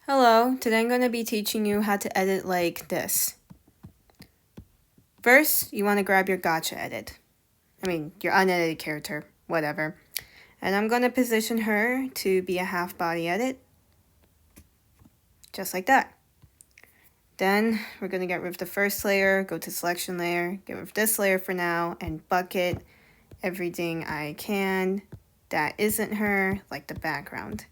Hello, today I'm going to be teaching you how to edit like this. First, you want to grab your Gacha edit. Your unedited character, whatever. And I'm going to position her to be a half body edit. Just like that. Then we're going to get rid of the first layer, go to selection layer, get rid of this layer for now, and bucket everything I can that isn't her, like the background.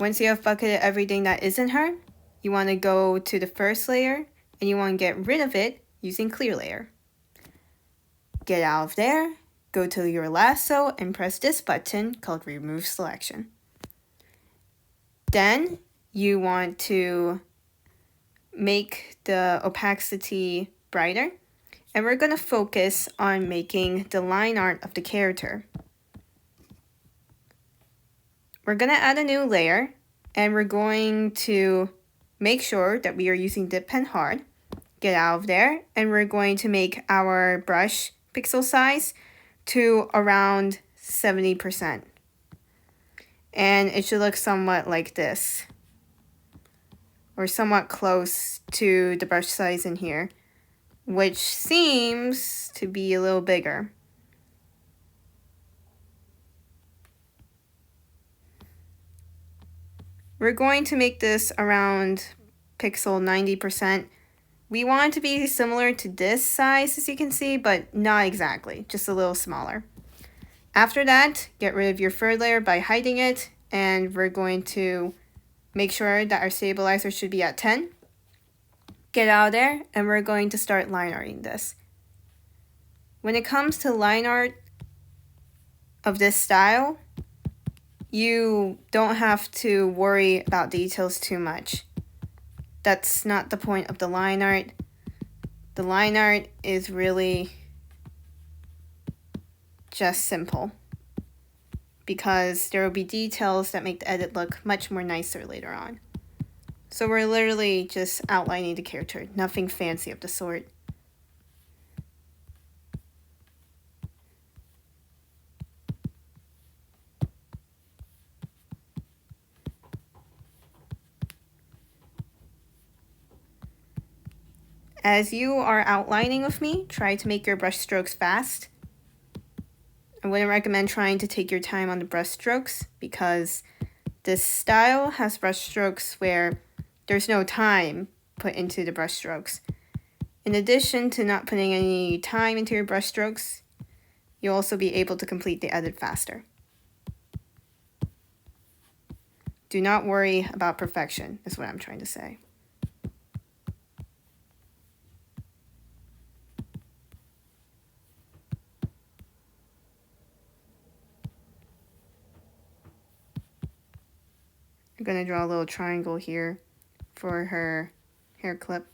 Once you have bucketed everything that isn't her, you want to go to the first layer and you want to get rid of it using clear layer. Get out of there, go to your lasso and press this button called remove selection. Then you want to make the opacity brighter, and we're going to focus on making the line art of the character. We're going to add a new layer, and we're going to make sure that we are using dip pen hard. Get out of there, and we're going to make our brush pixel size to around 70%. And it should look somewhat like this, or somewhat close to the brush size in here, which seems to be a little bigger. We're going to make this around pixel 90%. We want it to be similar to this size, as you can see, but not exactly, just a little smaller. After that, get rid of your third layer by hiding it, and we're going to make sure that our stabilizer should be at 10. Get out of there, and we're going to start line arting this. When it comes to line art of this style, you don't have to worry about details too much. That's not the point of the line art. The line art is really just simple, because there will be details that make the edit look much more nicer later on. So we're literally just outlining the character, nothing fancy of the sort. As you are outlining with me, try to make your brush strokes fast. I wouldn't recommend trying to take your time on the brush strokes, because this style has brush strokes where there's no time put into the brush strokes. In addition to not putting any time into your brush strokes, you'll also be able to complete the edit faster. Do not worry about perfection, is what I'm trying to say. I'm going to draw a little triangle here for her hair clip.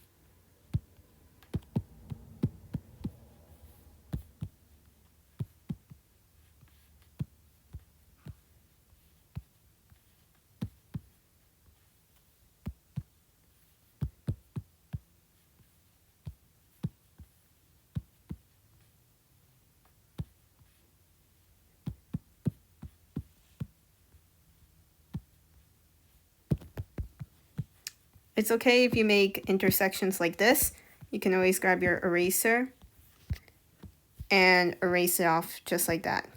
It's okay if you make intersections like this. You can always grab your eraser and erase it off just like that.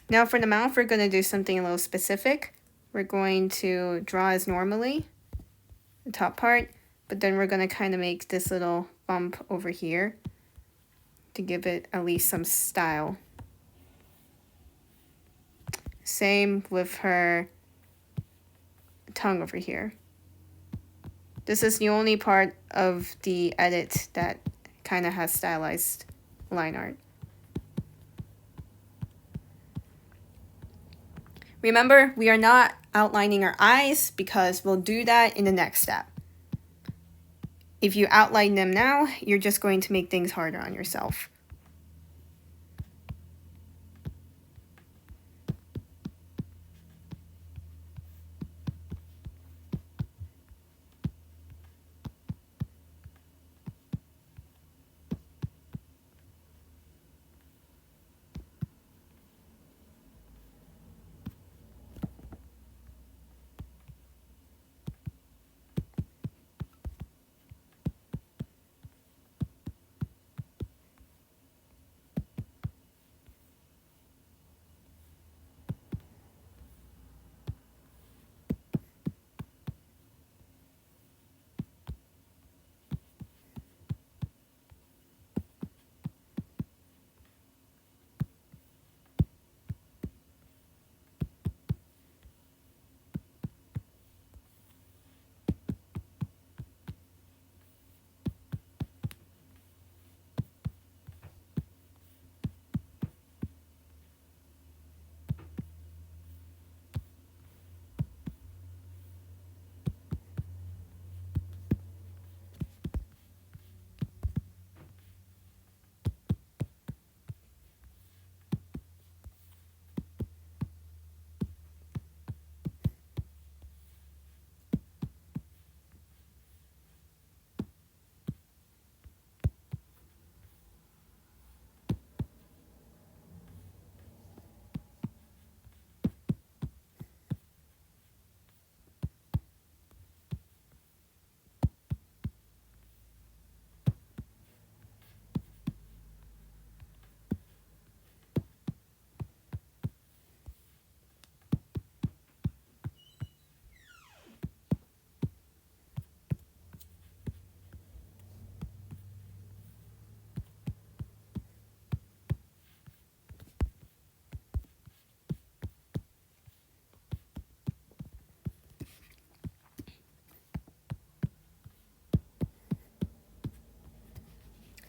Now for the mouth, we're going to do something a little specific. We're going to draw as normally, the top part, but then we're going to kind of make this little bump over here to give it at least some style. Same with her tongue over here. This is the only part of the edit that kind of has stylized line art. Remember, we are not outlining our eyes, because we'll do that in the next step. If you outline them now, you're just going to make things harder on yourself.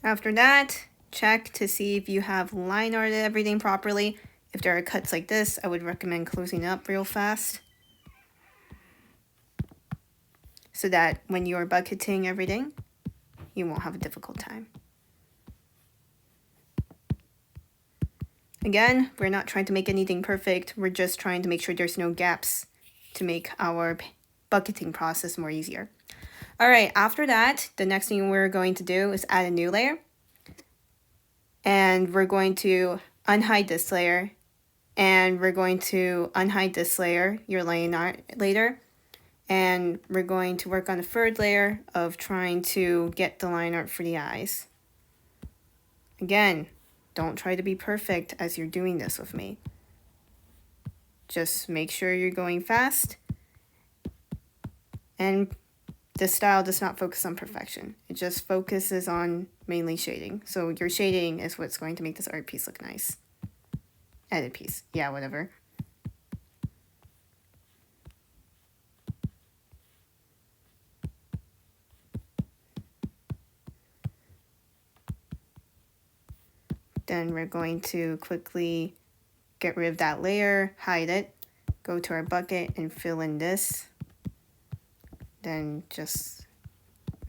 After that, check to see if you have line arted everything properly. If there are cuts like this, I would recommend closing up real fast so that when you're bucketing everything, you won't have a difficult time. Again, we're not trying to make anything perfect. We're just trying to make sure there's no gaps to make our bucketing process more easier. All right, after that, the next thing we're going to do is add a new layer. And we're going to unhide this layer. And we're going to unhide this layer, your line art later. And we're going to work on the third layer of trying to get the line art for the eyes. Again, don't try to be perfect as you're doing this with me. Just make sure you're going fast. And this style does not focus on perfection. It just focuses on mainly shading. So your shading is what's going to make this art piece look nice. Edit piece. Yeah, whatever. Then we're going to quickly get rid of that layer, hide it, go to our bucket and fill in this. Then just,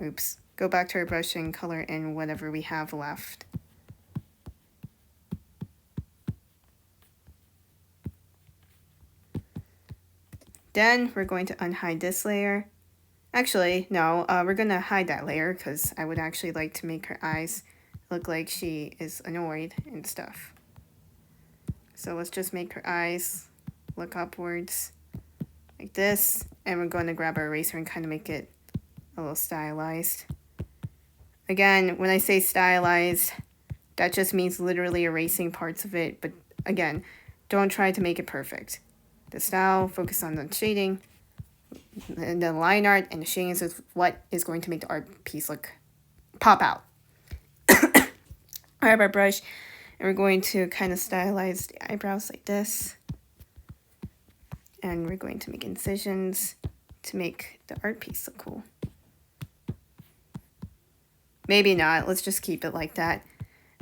oops, go back to our brush and color in whatever we have left. Then we're going to unhide this layer. Actually, no, we're going to hide that layer because I would actually like to make her eyes look like she is annoyed and stuff. So let's just make her eyes look upwards like this. And we're going to grab our eraser and kind of make it a little stylized. Again, when I say stylized, that just means literally erasing parts of it. But again, don't try to make it perfect. The style, focus on the shading, and the line art, and the shading is what is going to make the art piece pop out. I have our brush, and we're going to kind of stylize the eyebrows like this. And we're going to make incisions to make the art piece look cool. Maybe not. Let's just keep it like that.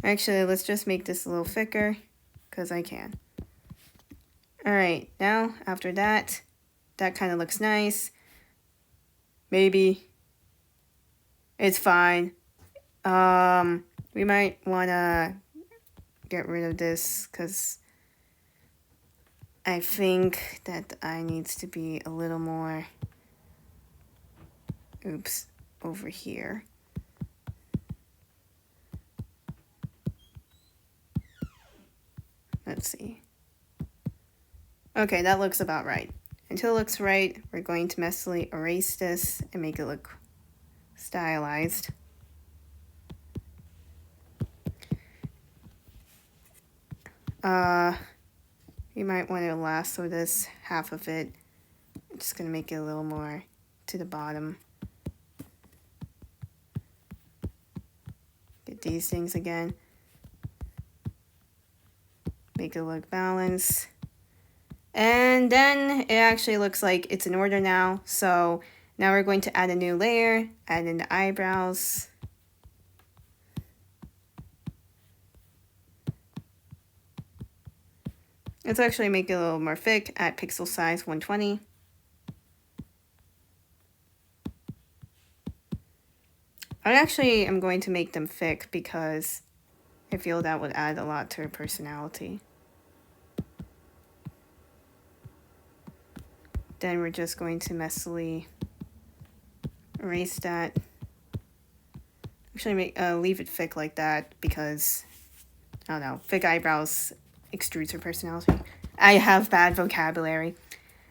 Actually, let's just make this a little thicker because I can. All right, now after that, that kind of looks nice. Maybe. It's fine. We might want to get rid of this because I think that the eye needs to be a little more, oops, over here. Let's see. Okay, that looks about right. Until it looks right, we're going to messily erase this and make it look stylized. You might want to lasso this, half of it. I'm just going to make it a little more to the bottom. Get these things again. Make it look balanced. And then it actually looks like it's in order now. So now we're going to add a new layer, add in the eyebrows. Let's actually make it a little more thick at pixel size 120. I actually am going to make them thick because I feel that would add a lot to her personality. Then we're just going to messily erase that. Actually, leave it thick like that because, I don't know, thick eyebrows extrudes her personality. I have bad vocabulary.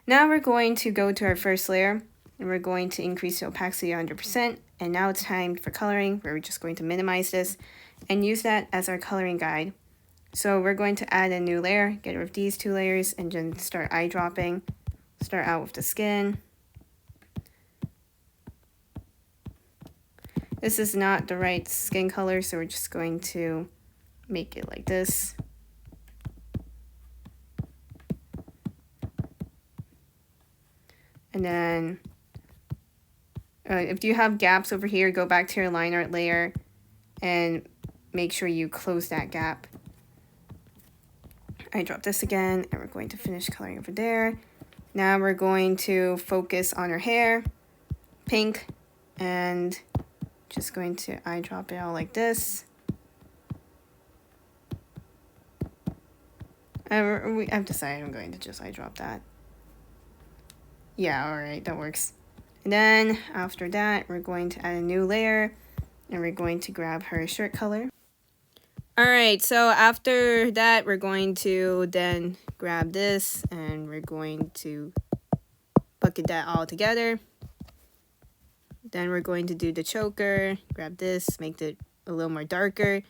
Now we're going to go to our first layer and we're going to increase the opacity 100%. And now it's time for coloring, where we're just going to minimize this and use that as our coloring guide. So we're going to add a new layer, get rid of these two layers, and then start eyedropping. Start out with the skin. This is not the right skin color, so we're just going to make it like this. And then if you have gaps over here, go back to your line art layer and make sure you close that gap. I drop this again, and we're going to finish coloring over there. Now we're going to focus on her hair, pink, and just going to eyedrop it all like this. I've decided I'm going to just eyedrop that. Yeah, alright, that works. And then after that, we're going to add a new layer, and we're going to grab her shirt color. Alright, so after that, we're going to then grab this, and we're going to bucket that all together. Then we're going to do the choker, grab this, make it a little more darker,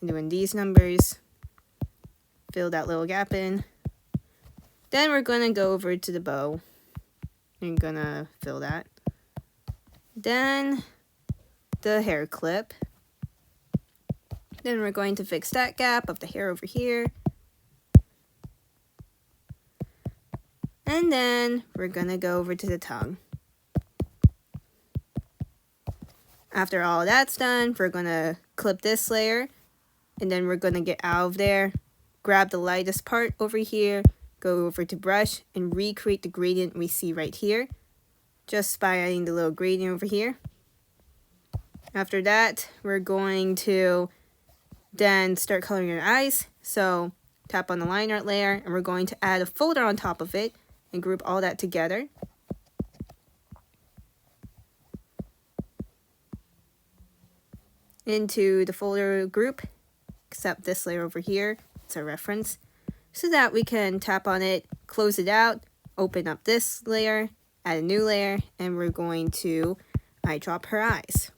doing these numbers, fill that little gap in. Then we're going to go over to the bow, and gonna fill that. Then the hair clip. Then we're going to fix that gap of the hair over here. And then we're gonna go over to the tongue. After all that's done, we're gonna clip this layer, and then we're gonna get out of there, grab the lightest part over here, go over to brush, and recreate the gradient we see right here, just by adding the little gradient over here. After that, we're going to then start coloring your eyes. So tap on the line art layer, and we're going to add a folder on top of it and group all that together. Into the folder group, except this layer over here, it's a reference, so that we can tap on it, close it out, open up this layer, add a new layer, and we're going to eyedrop her eyes.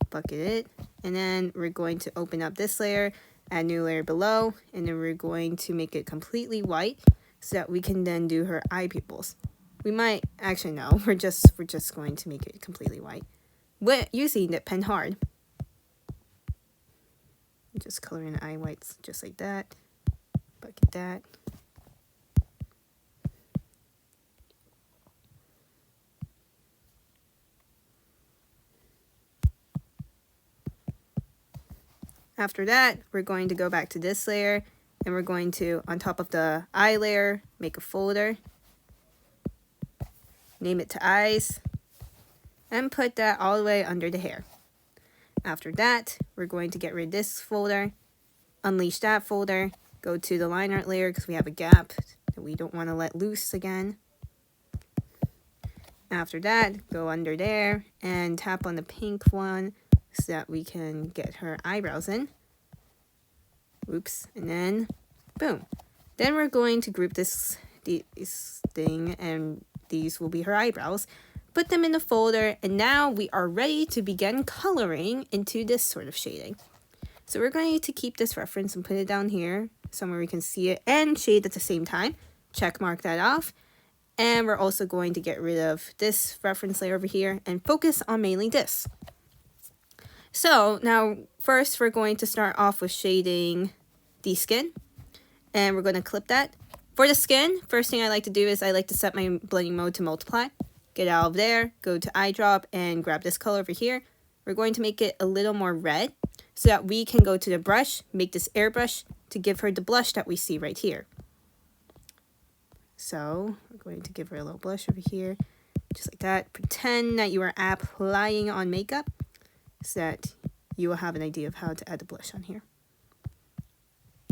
Bucket it, and then we're going to open up this layer, add a new layer below, and then we're going to make it completely white so that we can then do her eye pupils. We might, actually no, we're just going to make it completely white. Using the pen hard. Just coloring the eye whites just like that. Bucket that. After that, we're going to go back to this layer, and we're going to, on top of the eye layer, make a folder. Name it to eyes, and put that all the way under the hair. After that, we're going to get rid of this folder, unleash that folder, go to the line art layer because we have a gap that we don't want to let loose again. After that, go under there and tap on the pink one so that we can get her eyebrows in. Oops, and then boom. Then we're going to group this thing, and these will be her eyebrows. Put them in the folder, and now we are ready to begin coloring into this sort of shading. So we're going to keep this reference and put it down here, somewhere we can see it and shade at the same time. Check mark that off. And we're also going to get rid of this reference layer over here and focus on mainly this. So now first we're going to start off with shading the skin, and we're going to clip that. For the skin, first thing I like to do is I like to set my blending mode to multiply. Get out of there, go to eyedrop, and grab this color over here. We're going to make it a little more red so that we can go to the brush, make this airbrush to give her the blush that we see right here. So we're going to give her a little blush over here, just like that. Pretend that you are applying on makeup so that you will have an idea of how to add the blush on here.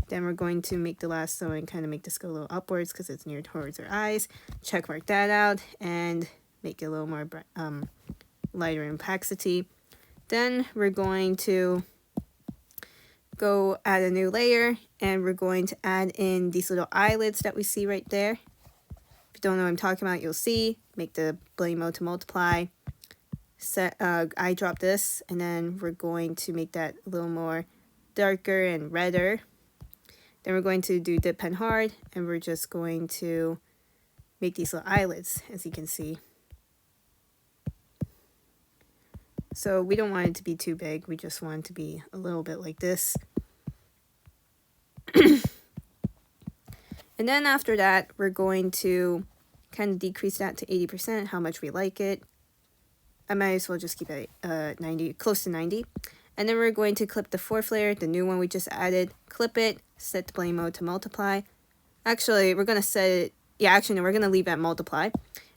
Then we're going to make the last one and kind of make this go a little upwards because it's near towards her eyes. Check mark that out and make it a little more lighter in opacity. Then we're going to go add a new layer, and we're going to add in these little eyelids that we see right there. If you don't know what I'm talking about, you'll see. Make the blending mode to multiply. Set eyedrop this, and then we're going to make that a little more darker and redder. Then we're going to do dip pen hard, and we're just going to make these little eyelids, as you can see. So we don't want it to be too big, we just want it to be a little bit like this. And then after that, we're going to kind of decrease that to 80%, how much we like it. I might as well just keep it 90, close to 90. And then we're going to clip the fourth layer, the new one we just added, clip it, set the blend mode to multiply. Actually, we're going to set it, yeah, actually, no, we're going to leave it at multiply.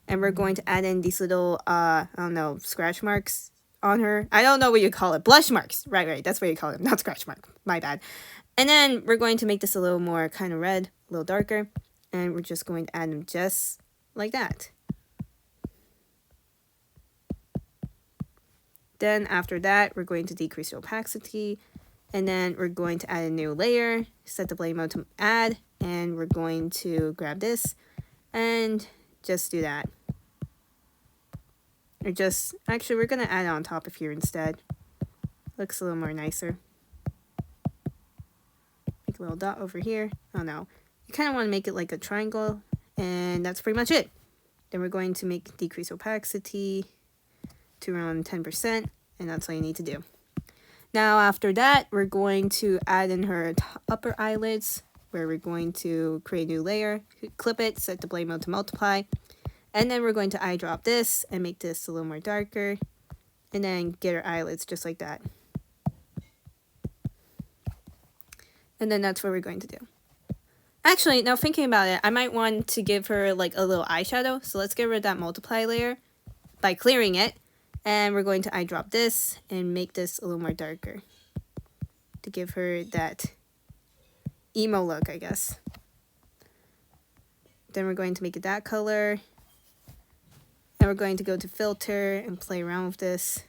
And we're going to add in these little, I don't know, scratch marks on her. I don't know what you call it. Blush marks. Right. That's what you call it. Not scratch mark. My bad. And then we're going to make this a little more kind of red, a little darker. And we're just going to add them just like that. Then after that, we're going to decrease the opacity. And then we're going to add a new layer, set the blend mode to add. And we're going to grab this and just do that. Or just, actually, we're going to add it on top of here instead. Looks a little more nicer. Make a little dot over here. Oh no. You kind of want to make it like a triangle. And that's pretty much it. Then we're going to make decrease opacity to around 10%. And that's all you need to do. Now after that, we're going to add in her upper eyelids. Where we're going to create a new layer. Clip it, set the blend mode to multiply. And then we're going to eyedrop this and make this a little more darker. And then get her eyelids just like that. And then that's what we're going to do. Actually, now thinking about it, I might want to give her like a little eyeshadow. So let's get rid of that multiply layer by clearing it. And we're going to eyedrop this and make this a little more darker. To give her that emo look, I guess. Then we're going to make it that color. And we're going to go to filter and play around with this.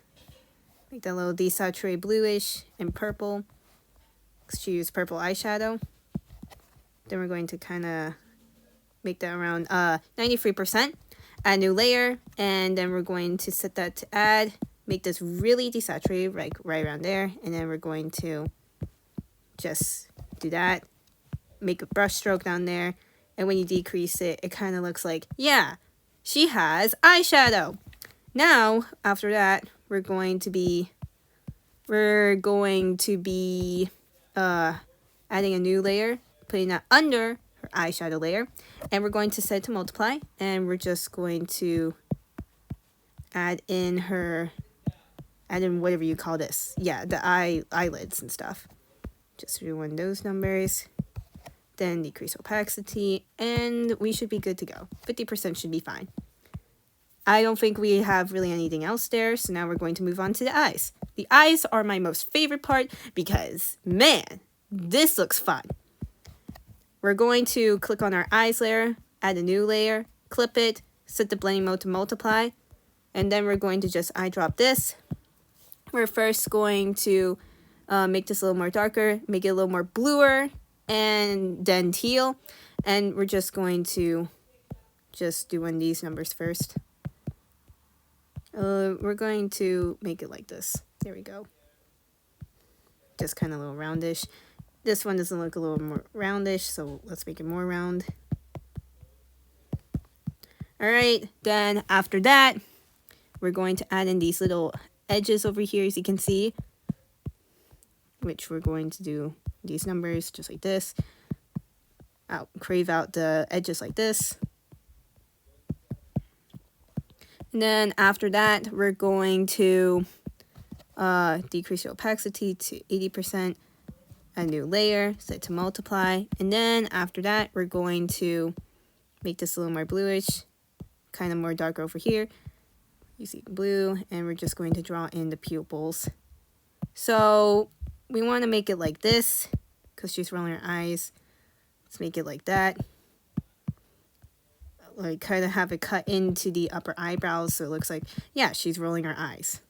Make that little desaturate bluish and purple. Let's choose purple eyeshadow. Then we're going to kind of make that around 93%. Add a new layer. And then we're going to set that to add. Make this really desaturated, like right around there. And then we're going to just do that. Make a brush stroke down there. And when you decrease it, it kind of looks like, yeah, she has eyeshadow. Now, after that, we're going to be adding a new layer, putting that under her eyeshadow layer, and we're going to set it to multiply, and we're just going to add in whatever you call this. Yeah, the eyelids and stuff. Just do one of those numbers. Then decrease opacity, and we should be good to go. 50% should be fine. I don't think we have really anything else there, so now we're going to move on to the eyes. The eyes are my most favorite part because, man, this looks fun. We're going to click on our eyes layer, add a new layer, clip it, set the blending mode to multiply, and then we're going to just eyedrop this. We're first going to make this a little more darker, make it a little more bluer, and then teal. And we're just going to just do one of these numbers first. We're going to make it like this. There we go. Just kind of a little roundish. This one doesn't look a little more roundish, so let's make it more round. Alright, then after that, we're going to add in these little edges over here, as you can see. Which we're going to do these numbers just like this. Crave out the edges like this. And then after that, we're going to decrease the opacity to 80%. A new layer, set to multiply. And then after that, we're going to make this a little more bluish. Kind of more darker over here. You see blue. And we're just going to draw in the pupils. So we want to make it like this because she's rolling her eyes. Let's make it like that. Like kind of have it cut into the upper eyebrows so it looks like, yeah, she's rolling her eyes.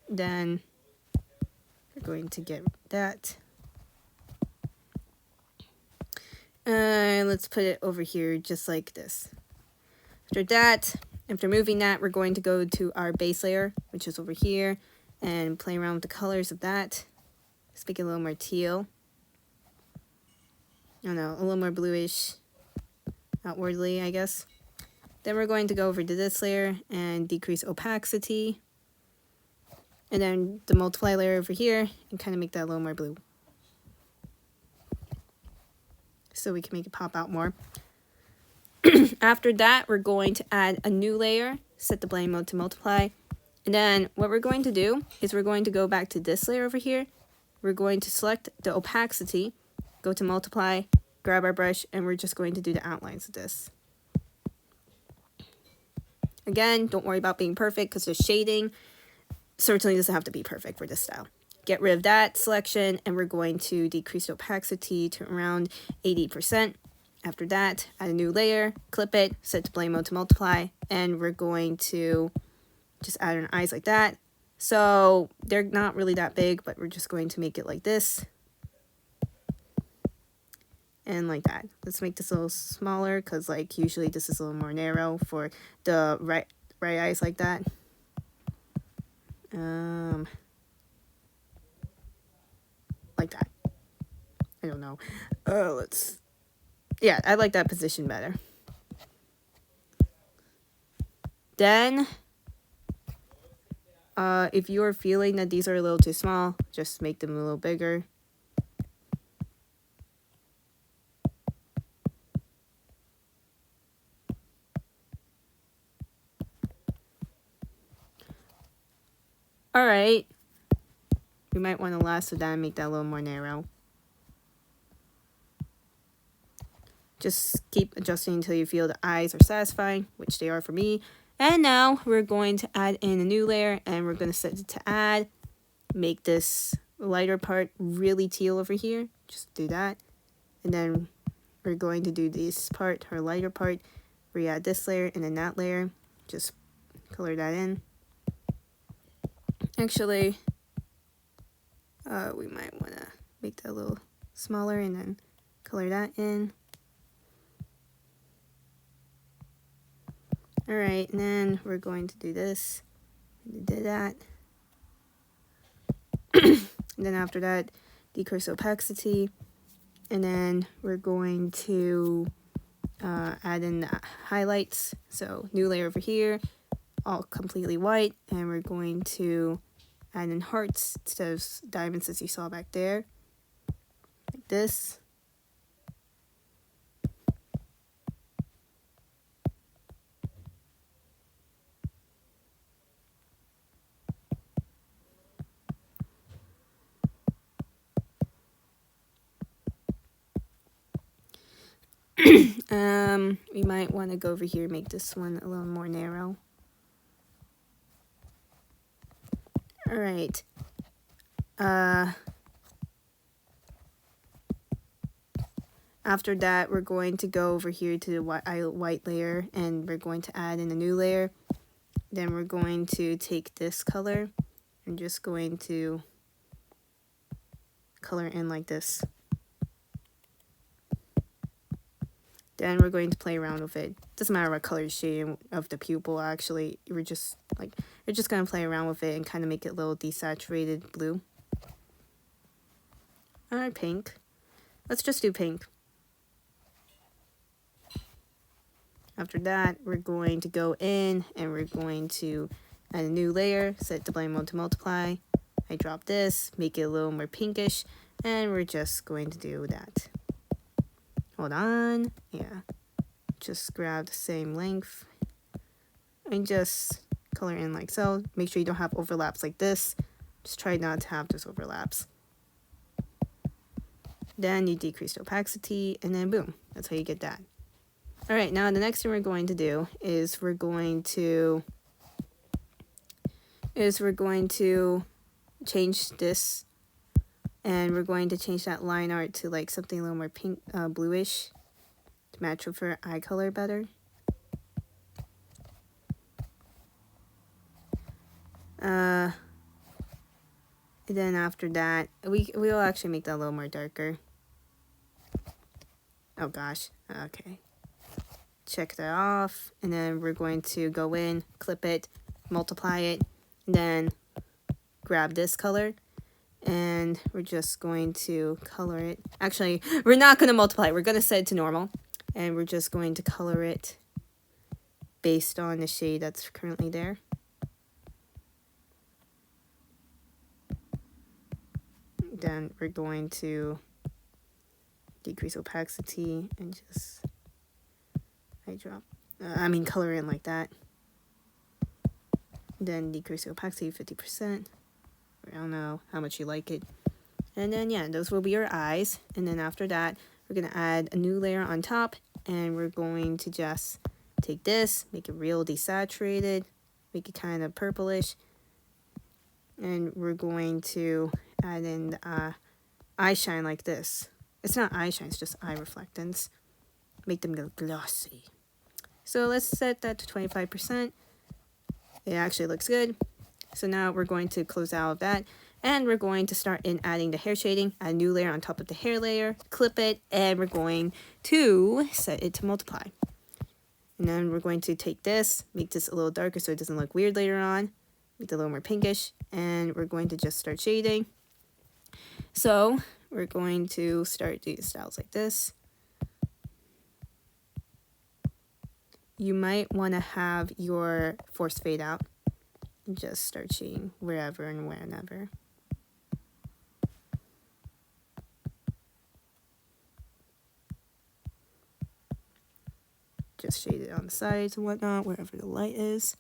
Then we're going to get that. Let's put it over here just like this. After moving that, we're going to go to our base layer, which is over here, and play around with the colors of that. Let's make it a little more teal. I don't know, a little more bluish outwardly, I guess. Then we're going to go over to this layer and decrease opacity. And then the multiply layer over here and kind of make that a little more blue. So we can make it pop out more. After that, we're going to add a new layer, set the blend mode to multiply, And then what we're going to do is we're going to go back to this layer over here. We're going to select the opacity, go to multiply, grab our brush, and we're just going to do the outlines of this. Again, don't worry about being perfect because the shading certainly doesn't have to be perfect for this style. Get rid of that selection, and we're going to decrease the opacity to around 80%. After that, add a new layer, clip it, set to blend mode to multiply, and we're going to just add our eyes like that. So they're not really that big, but we're just going to make it like this. And like that. Let's make this a little smaller because like usually this is a little more narrow for the right eyes like that. Like that. I don't know. Yeah, I like that position better. Then, if you are feeling that these are a little too small, just make them a little bigger. Alright. We might want to lasso that and make that a little more narrow. Just keep adjusting until you feel the eyes are satisfying, which they are for me. And now we're going to add in a new layer, and we're going to set it to add. Make this lighter part really teal over here. Just do that. And then we're going to do this part, our lighter part. We add this layer and then that layer. Just color that in. Actually, we might want to make that a little smaller and then color that in. Alright, and then we're going to do this. Do that. And then after that, decrease opacity. And then we're going to add in the highlights. So new layer over here, all completely white. And we're going to add in hearts instead of diamonds as you saw back there. Like this. We might want to go over here and make this one a little more narrow. Alright. After that, we're going to go over here to the white layer, and we're going to add in a new layer. Then we're going to take this color and just going to color in like this. Then we're going to play around with it. Doesn't matter what color shade of the pupil, actually. We're just going to play around with it and kind of make it a little desaturated blue. Alright, pink. Let's just do pink. After that, we're going to go in and we're going to add a new layer, set the blend mode to multiply. I drop this, make it a little more pinkish, and we're just going to do that. Hold on. Yeah. Just grab the same length and just color in like so. Make sure you don't have overlaps like this. Just try not to have those overlaps. Then you decrease the opacity, and then boom. That's how you get that. Alright, now the next thing we're going to do is we're going to change this, and we're going to change that line art to like something a little more pink, bluish, to match with her eye color better. And then after that, we'll actually make that a little more darker. Oh gosh, okay. Check that off, and then we're going to go in, clip it, multiply it, and then grab this color, and we're just going to color it. Actually, we're not going to multiply it. We're going to set it to normal, and we're just going to color it based on the shade that's currently there. Then we're going to decrease opacity and just color in like that. Then decrease the opacity 50%. I don't know how much you like it. And then yeah, those will be your eyes. And then after that, we're going to add a new layer on top. And we're going to just take this, make it real desaturated, make it kind of purplish. And we're going to add in the eye shine like this. It's not eye shine, it's just eye reflectance. Make them go glossy. So let's set that to 25%. It actually looks good. So now we're going to close out of that. And we're going to start in adding the hair shading, add a new layer on top of the hair layer, clip it, and we're going to set it to multiply. And then we're going to take this, make this a little darker so it doesn't look weird later on, make it a little more pinkish, and we're going to just start shading. So we're going to start doing styles like this. You might want to have your force fade out and just start shading wherever and whenever. Just shade it on the sides and whatnot, wherever the light is.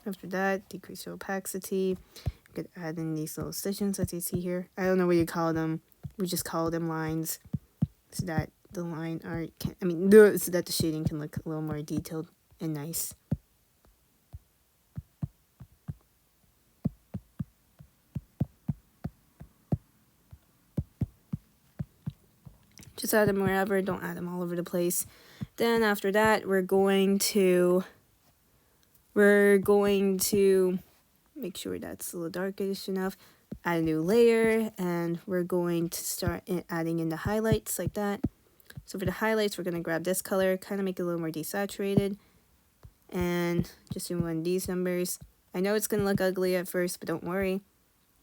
After that, decrease your opacity. You could add in these little stitches as you see here. I don't know what you call them. We just call them lines, so that the line art can, so that the shading can look a little more detailed and nice. Just add them wherever, don't add them all over the place. Then after that, we're going to make sure that's a little darkish enough, add a new layer, and we're going to start adding in the highlights like that. So for the highlights, we're going to grab this color, kind of make it a little more desaturated, and just do one of these numbers. I know it's going to look ugly at first, but don't worry.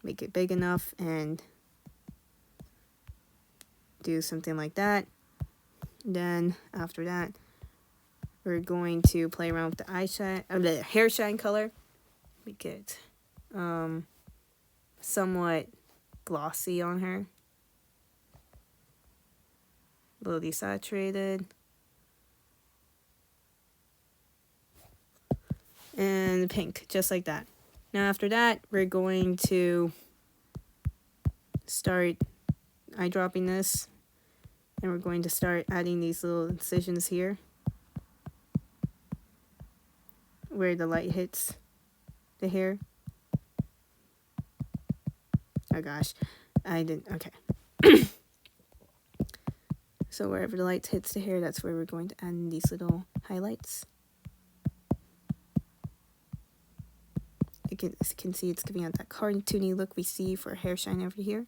Make it big enough and do something like that. Then after that, we're going to play around with the eye shine, or the hair shine color. Make it somewhat glossy on her. A little desaturated. And pink, just like that. Now after that, we're going to start eyedropping this. And we're going to start adding these little incisions here, where the light hits the hair. Oh gosh, I didn't, okay. So wherever the light hits the hair, that's where we're going to add in these little highlights. As you can see, it's giving out that cartoony look we see for hair shine over here.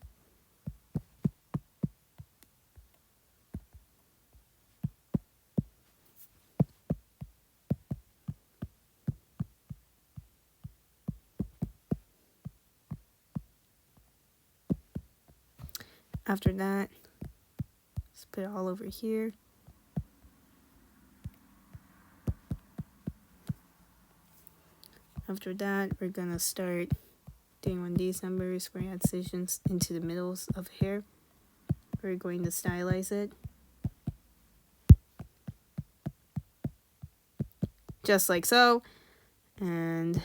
After that, let's put it all over here. After that, we're gonna start doing one of these numbers where we add incisions into the middles of hair. We're going to stylize it. Just like so. And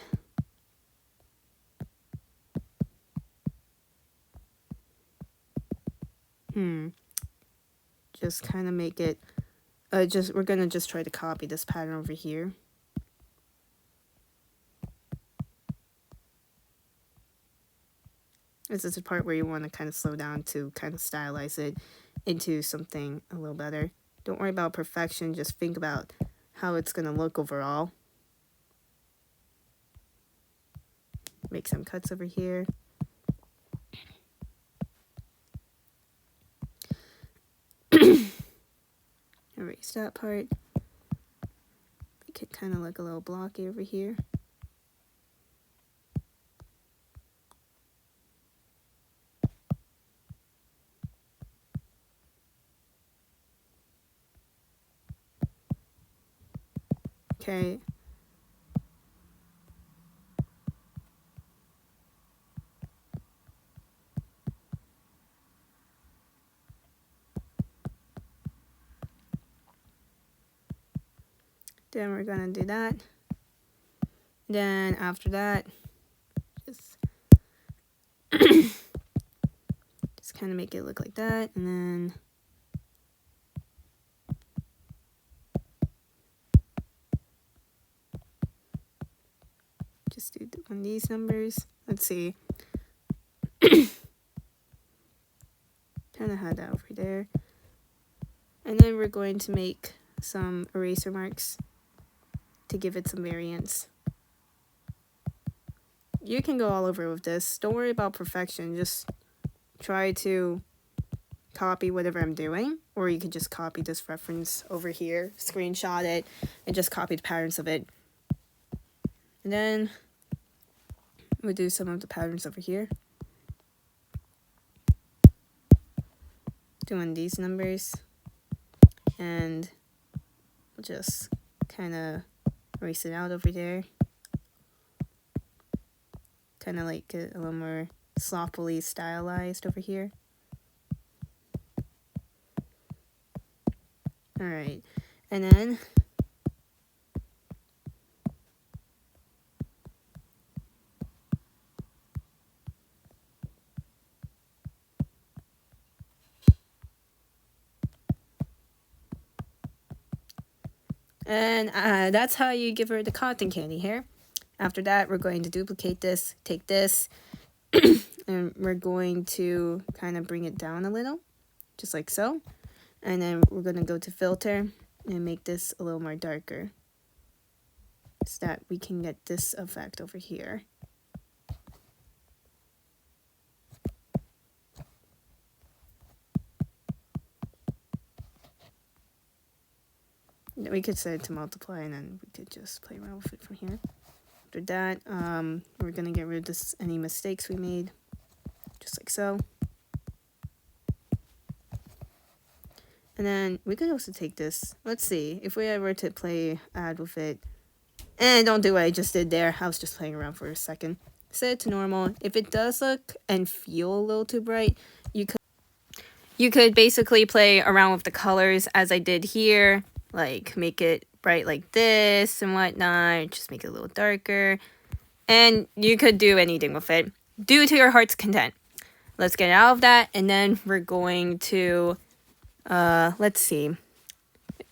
just kind of make it, we're gonna just try to copy this pattern over here. This is the part where you want to kind of slow down to kind of stylize it into something a little better. Don't worry about perfection, just think about how it's gonna look overall. Make some cuts over here. that part. Make it kind of look a little blocky over here. Okay. Then we're gonna do that. Then after that, just kind of make it look like that, and then just do on these numbers. Let's see. Kind of had that over there. And then we're going to make some eraser marks to give it some variance. You can go all over with this. Don't worry about perfection. Just try to copy whatever I'm doing. Or you could just copy this reference over here, screenshot it, and just copy the patterns of it. And then we'll do some of the patterns over here. Doing these numbers. And we'll just kind of erase it out over there. Kind of like a little more sloppily stylized over here. Alright, and then that's how you give her the cotton candy hair. After that, we're going to duplicate this, take this, and we're going to kind of bring it down a little, just like so. And then we're going to go to filter and make this a little more darker so that we can get this effect over here. We could set it to multiply, and then we could just play around with it from here. After that, we're going to get rid of any mistakes we made, just like so. And then we could also take this. Let's see, if we ever to play add with it. And don't do what I just did there. I was just playing around for a second. Set it to normal. If it does look and feel a little too bright, you could basically play around with the colors as I did here. Like make it bright like this and whatnot. Just make it a little darker. And you could do anything with it. Do to your heart's content. Let's get out of that. And then we're going to, let's see.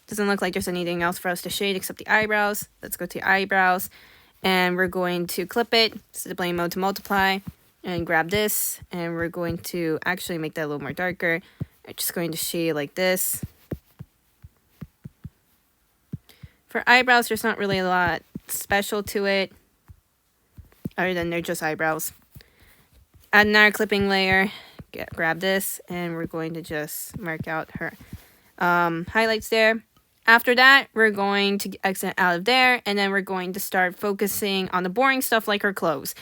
Doesn't look like there's anything else for us to shade except the eyebrows. Let's go to eyebrows. And we're going to clip it. Set the blending mode to multiply. And grab this. And we're going to actually make that a little more darker. I'm just going to shade like this. For eyebrows, there's not really a lot special to it, other than they're just eyebrows. Add another clipping layer, grab this, and we're going to just mark out her highlights there. After that, we're going to exit out of there, and then we're going to start focusing on the boring stuff like her clothes.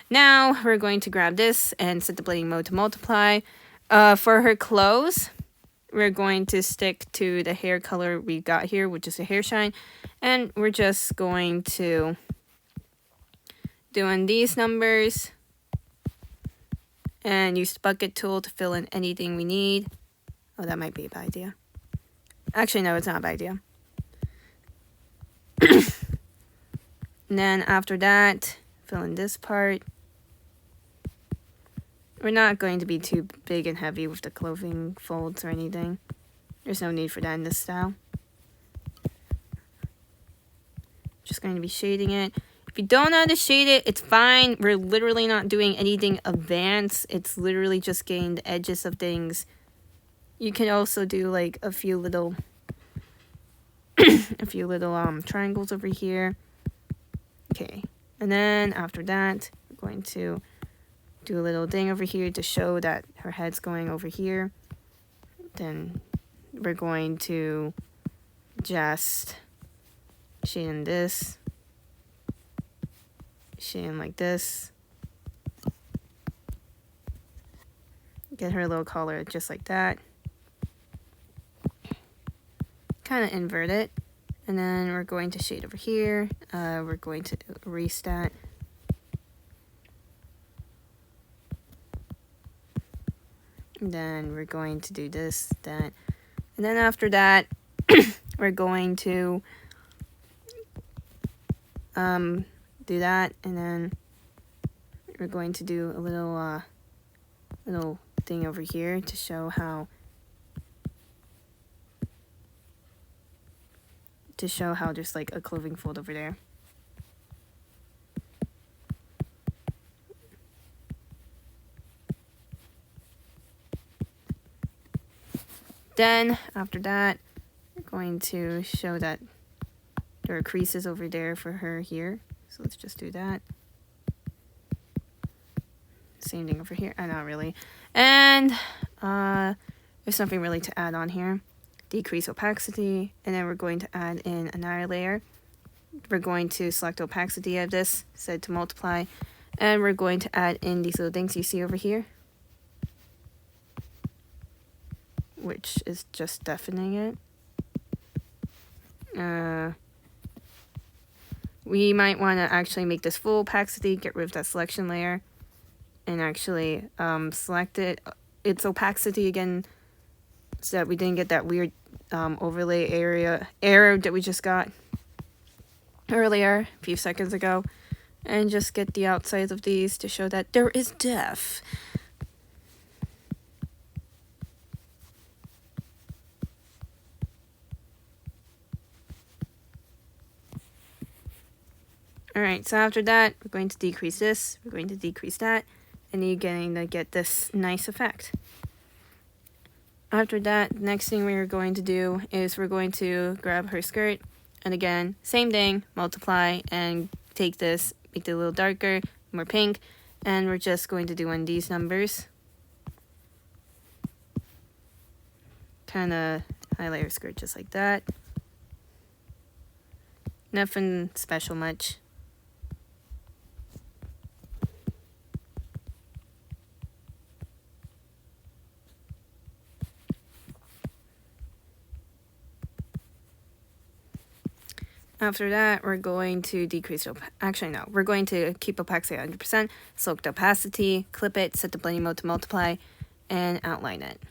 Now, we're going to grab this and set the blending mode to multiply. For her clothes, we're going to stick to the hair color we got here, which is a hair shine. And we're just going to doing these numbers. And use the bucket tool to fill in anything we need. Oh, that might be a bad idea. Actually, no, it's not a bad idea. And then after that, fill in this part. We're not going to be too big and heavy with the clothing folds or anything. There's no need for that in this style. Just going to be shading it. If you don't know how to shade it, it's fine. We're literally not doing anything advanced. It's literally just getting the edges of things. You can also do like a few little triangles over here. Okay. And then after that, we're going to do a little thing over here to show that her head's going over here. Then we're going to just shade in this, shade in like this, get her little collar just like that, kind of invert it, and then we're going to shade over here. We're going to erase that. And then we're going to do this, that, and then after that, we're going to do that, and then we're going to do a little little thing over here to show how there's like a clothing fold over there. Then after that, we're going to show that there are creases over there for her here. So let's just do that. Same thing over here. Not really. And there's nothing really to add on here. Decrease opacity, and then we're going to add in another layer. We're going to select opacity of this, set to multiply, and we're going to add in these little things you see over here, which is just deafening it. We might want to actually make this full opacity, get rid of that selection layer, and actually select its opacity again, so that we didn't get that weird overlay error that we just got earlier, a few seconds ago. And just get the outsides of these to show that there is depth. Alright, so after that, we're going to decrease this, we're going to decrease that, and you're going to get this nice effect. After that, the next thing we're going to do is we're going to grab her skirt, and again, same thing, multiply, and take this, make it a little darker, more pink, and we're just going to do one of these numbers. Kind of highlight her skirt just like that. Nothing special much. After that, we're going to decrease we're going to keep opacity at 100%, select opacity, clip it, set the blending mode to multiply, and outline it.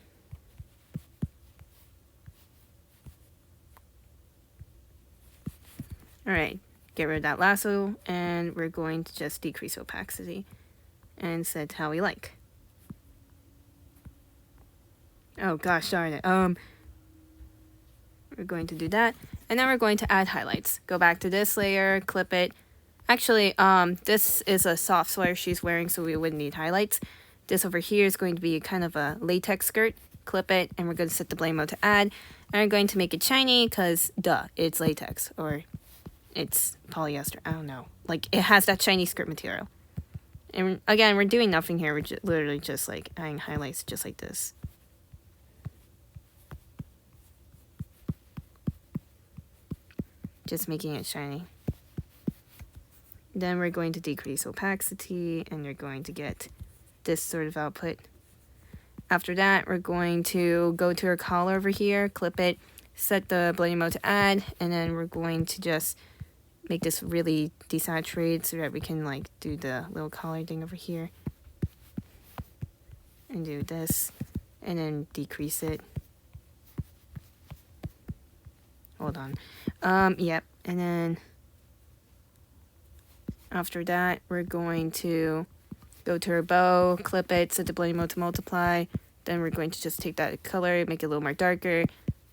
Alright, get rid of that lasso, and we're going to just decrease opacity and set how we like. Oh gosh darn it. We're going to do that. And then we're going to add highlights. Go back to this layer, clip it. Actually, this is a soft sweater she's wearing, so we wouldn't need highlights. This over here is going to be kind of a latex skirt. Clip it, and we're going to set the blend mode to add. And we're going to make it shiny, because, duh, it's latex. Or it's polyester. I don't know. Like, it has that shiny skirt material. And again, we're doing nothing here. We're literally just, like, adding highlights just like this. Just making it shiny. Then we're going to decrease opacity, and you're going to get this sort of output. After that, we're going to go to our collar over here, clip it, set the blending mode to add, and then we're going to just make this really desaturated so that we can like do the little collar thing over here. And do this, and then decrease it. Hold on. Yep, and then after that, we're going to go to our bow, clip it, set the blending mode to multiply. Then we're going to just take that color, make it a little more darker,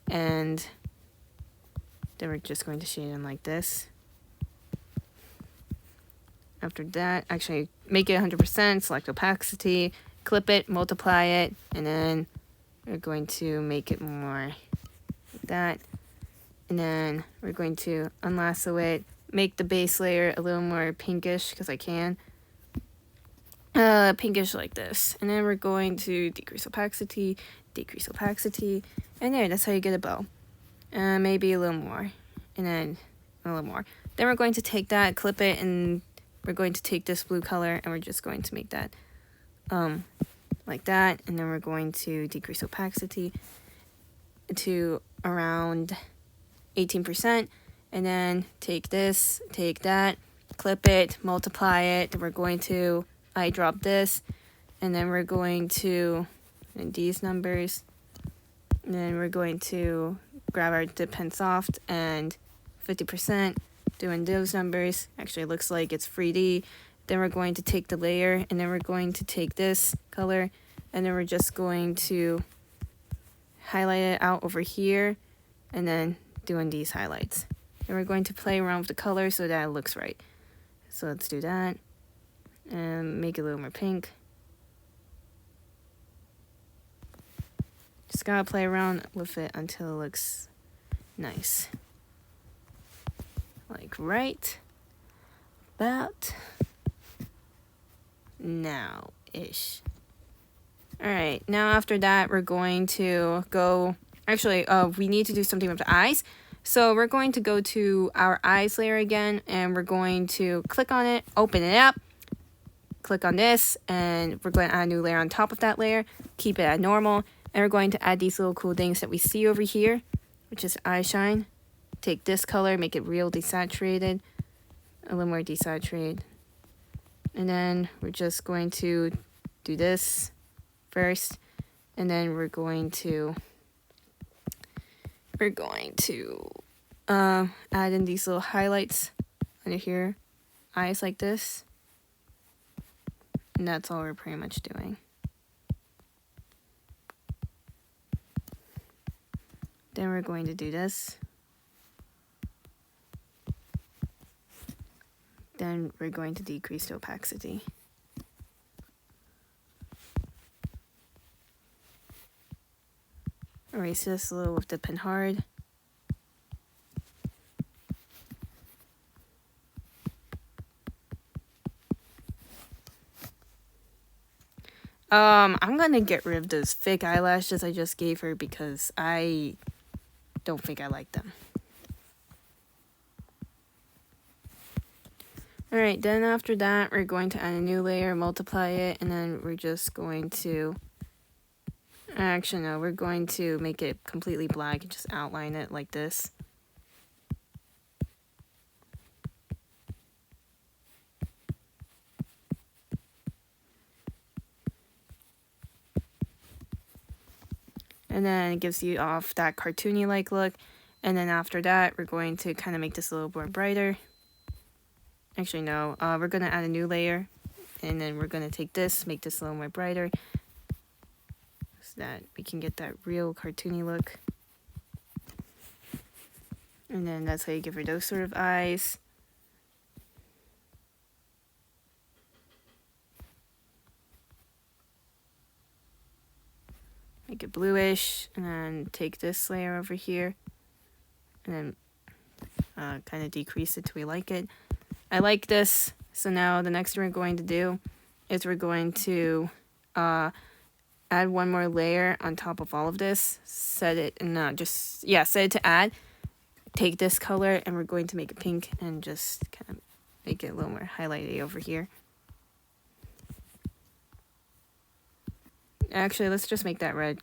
and then we're just going to shade in like this. After that, actually make it 100%, select opacity, clip it, multiply it, and then we're going to make it more like that. And then we're going to unlasso it, make the base layer a little more pinkish, because I can. Pinkish like this. And then we're going to decrease opacity, and there, that's how you get a bow. maybe a little more, and then a little more. Then we're going to take that, clip it, and we're going to take this blue color and we're just going to make that like that, and then we're going to decrease opacity to around 18%, and then take this, take that, clip it, multiply it. We're going to eyedrop this, and then we're going to, and these numbers, and then we're going to grab our dip pen soft and 50%, doing those numbers. Actually, it looks like it's 3D. Then we're going to take the layer, and then we're going to take this color, and then we're just going to highlight it out over here, and then doing these highlights. And we're going to play around with the color so that it looks right. So let's do that, and make it a little more pink. Just gotta play around with it until it looks nice. Like right about now-ish. Alright, now after that we're going to go, actually we need to do something with the eyes. So we're going to go to our eyes layer again, and we're going to click on it, open it up, click on this, and we're going to add a new layer on top of that layer, keep it at normal, and we're going to add these little cool things that we see over here, which is eye shine. Take this color, make it real desaturated, a little more desaturated, and then we're just going to do this first, and then we're going to add in these little highlights under here, eyes like this, and that's all we're pretty much doing. Then we're going to do this. Then we're going to decrease the opacity. Erase this a little with the pen hard. I'm gonna get rid of those fake eyelashes I just gave her because I don't think I like them. Alright, then after that, we're going to add a new layer, multiply it, and then we're just going to, actually no, we're going to make it completely black and just outline it like this. And then it gives you off that cartoony-like look. And then after that, we're going to kind of make this a little more brighter. Actually, no, we're going to add a new layer. And then we're going to take this, make this a little more brighter, so that we can get that real cartoony look. And then that's how you give her those sort of eyes. Make it bluish, and then take this layer over here, and then kind of decrease it till we like it. I like this, so now the next thing we're going to do is we're going to add one more layer on top of all of this. Set it, and set it to add. Take this color, and we're going to make it pink, and just kind of make it a little more highlighty over here. Actually, let's just make that red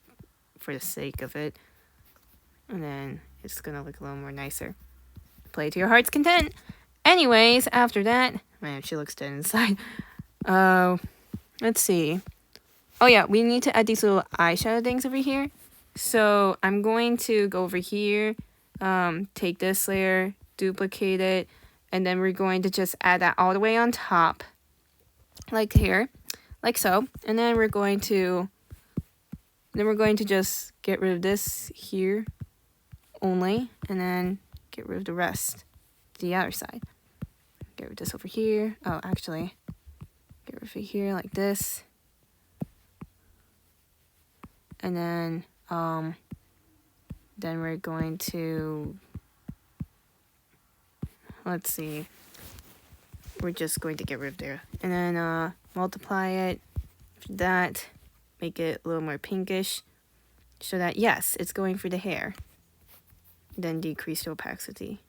for the sake of it. And then it's going to look a little more nicer. Play to your heart's content. Anyways, after that, man, she looks dead inside. Let's see. Oh yeah, we need to add these little eyeshadow things over here. So I'm going to go over here, take this layer, duplicate it, and then we're going to just add that all the way on top, like here. Like so, and then we're going to just get rid of this here only, and then get rid of the rest, the other side. Get rid of this over here. Oh, actually, get rid of it here like this, and then we're going to, let's see, we're just going to get rid of there, and then multiply it, that, make it a little more pinkish, so that, yes, it's going for the hair. then decrease the opacity.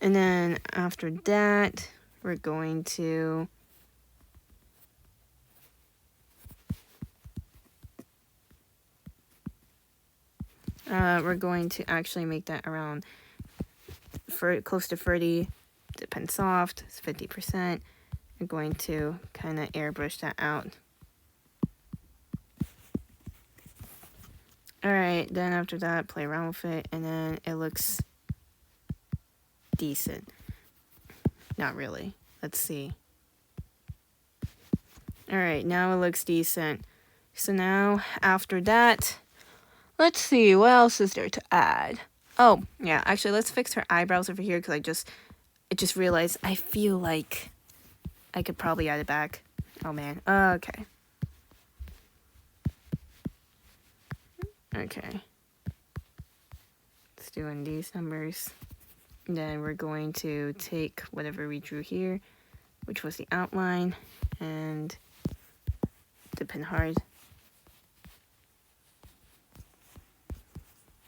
And then after that, we're going to actually make that around close to 30. Depend soft, it's 50%. We're going to kind of airbrush that out. Alright, then after that, play around with it, and then it looks decent. Not really. Let's see. Alright, now it looks decent. So now, after that, let's see, what else is there to add? Oh, yeah, actually, let's fix her eyebrows over here, because I just realized I feel like I could probably add it back. Oh, man. Okay. Okay. Let's do in these numbers. And then we're going to take whatever we drew here, which was the outline, and dip in hard.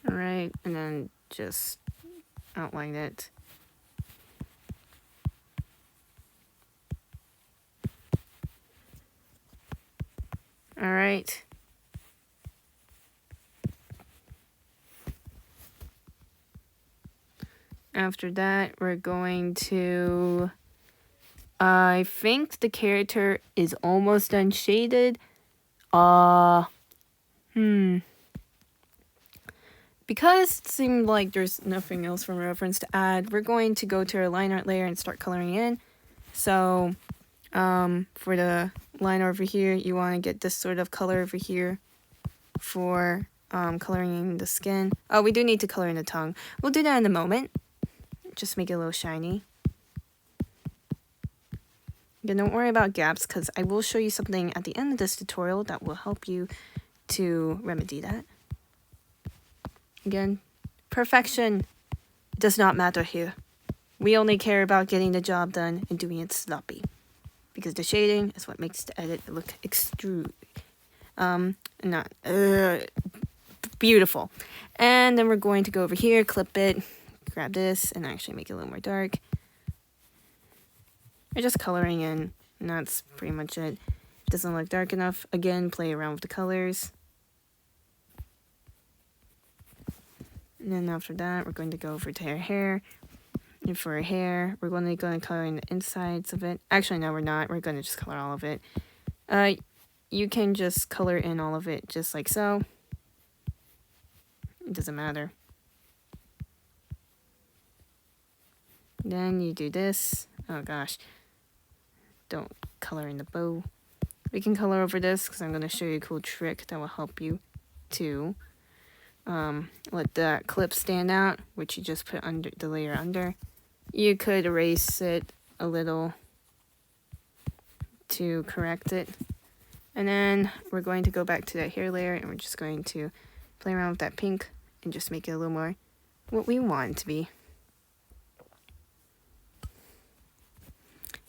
Alright, and then just outline it. Alright. After that, we're going to... I think the character is almost done shaded. Because it seemed like there's nothing else from reference to add, we're going to go to our line art layer and start coloring in. So, for the line over here, you want to get this sort of color over here for coloring in the skin. Oh, we do need to color in the tongue. We'll do that in a moment. Just make it a little shiny. Again, don't worry about gaps, because I will show you something at the end of this tutorial that will help you to remedy that. Again, perfection does not matter here. We only care about getting the job done and doing it sloppy, because the shading is what makes the edit look beautiful. And then we're going to go over here, clip it, grab this, and actually make it a little more dark. We're just coloring in, and that's pretty much it. Doesn't look dark enough. Again, play around with the colors. And then after that, we're going to go over to her hair. And for her hair, we're going to color in the insides of it. Actually, no, we're not. We're going to just color all of it. You can just color in all of it just like so. It doesn't matter. Then you do this. Oh gosh. Don't color in the bow. We can color over this because I'm going to show you a cool trick that will help you to let that clip stand out, which you just put under the layer under. You could erase it a little to correct it. And then we're going to go back to that hair layer, and we're just going to play around with that pink and just make it a little more what we want it to be.